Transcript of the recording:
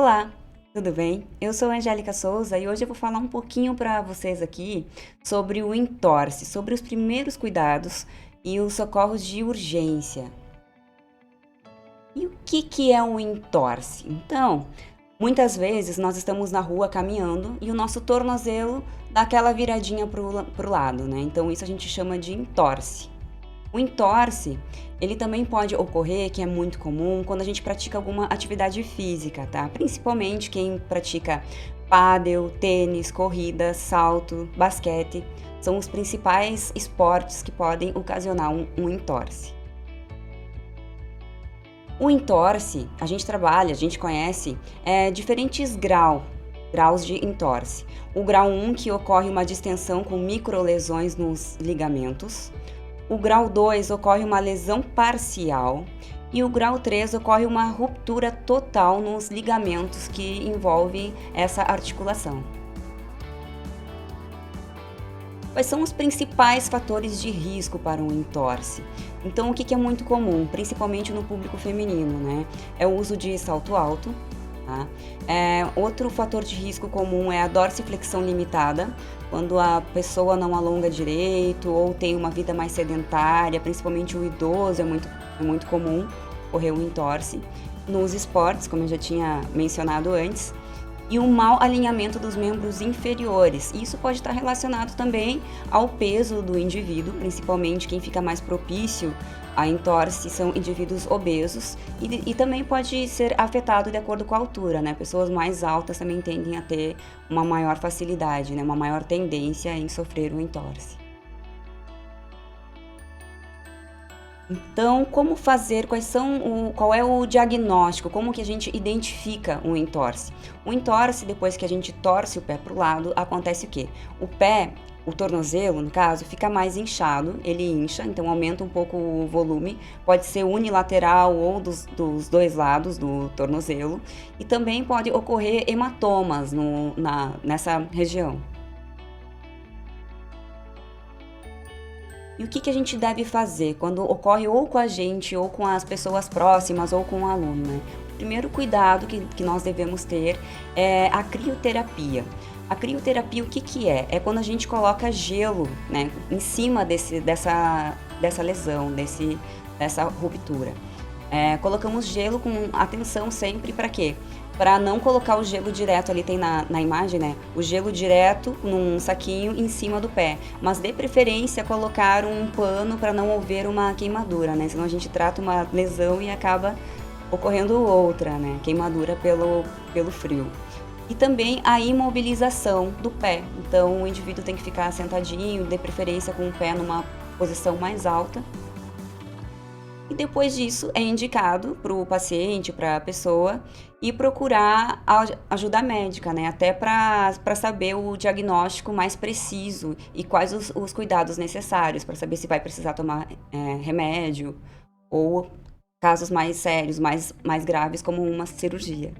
Olá, tudo bem? Eu sou a Angélica Souza e hoje eu vou falar um pouquinho para vocês aqui sobre o entorse, sobre os primeiros cuidados e os socorros de urgência. E o que é um entorse? Então, muitas vezes nós estamos na rua caminhando e o nosso tornozelo dá aquela viradinha pro lado, né? Então isso a gente chama de entorse. O entorse, ele também pode ocorrer, que é muito comum, quando a gente pratica alguma atividade física, tá? Principalmente quem pratica pádel, tênis, corrida, salto, basquete, são os principais esportes que podem ocasionar um entorse. O entorse, a gente conhece diferentes graus de entorse. O grau 1, que ocorre uma distensão com microlesões nos ligamentos. O grau 2 ocorre uma lesão parcial e o grau 3 ocorre uma ruptura total nos ligamentos que envolvem essa articulação. Quais são os principais fatores de risco para um entorse? Então, o que é muito comum, principalmente no público feminino, né? É o uso de salto alto. Tá? Outro fator de risco comum é a dorsiflexão limitada, quando a pessoa não alonga direito ou tem uma vida mais sedentária, principalmente o idoso, é muito comum ocorrer um entorse. Nos esportes, como eu já tinha mencionado antes, e um mau alinhamento dos membros inferiores. Isso pode estar relacionado também ao peso do indivíduo, principalmente quem fica mais propício a entorse são indivíduos obesos e também pode ser afetado de acordo com a altura, né? Pessoas mais altas também tendem a ter uma maior facilidade, né? Uma maior tendência em sofrer um entorse. Então, como fazer, qual é o diagnóstico, como que a gente identifica um entorse? O entorse, depois que a gente torce o pé para o lado, acontece o quê? O tornozelo, no caso, fica mais inchado, ele incha, então aumenta um pouco o volume, pode ser unilateral ou dos dois lados do tornozelo, e também pode ocorrer hematomas nessa região. E o que a gente deve fazer quando ocorre ou com a gente, ou com as pessoas próximas, ou com o aluno, né? O primeiro cuidado que nós devemos ter é a crioterapia. A crioterapia, o que é? É quando a gente coloca gelo, né, em cima dessa lesão, dessa ruptura. Colocamos gelo com atenção sempre para quê? Para não colocar o gelo direto, ali tem na imagem, né? O gelo direto num saquinho em cima do pé. Mas de preferência colocar um pano para não haver uma queimadura, né? Senão a gente trata uma lesão e acaba ocorrendo outra, né? Queimadura pelo frio. E também a imobilização do pé. Então o indivíduo tem que ficar sentadinho, de preferência com o pé numa posição mais alta. E depois disso é indicado para o paciente, para a pessoa, e procurar ajuda médica, né? Até para saber o diagnóstico mais preciso e quais os cuidados necessários, para saber se vai precisar tomar remédio ou casos mais sérios, mais graves, como uma cirurgia.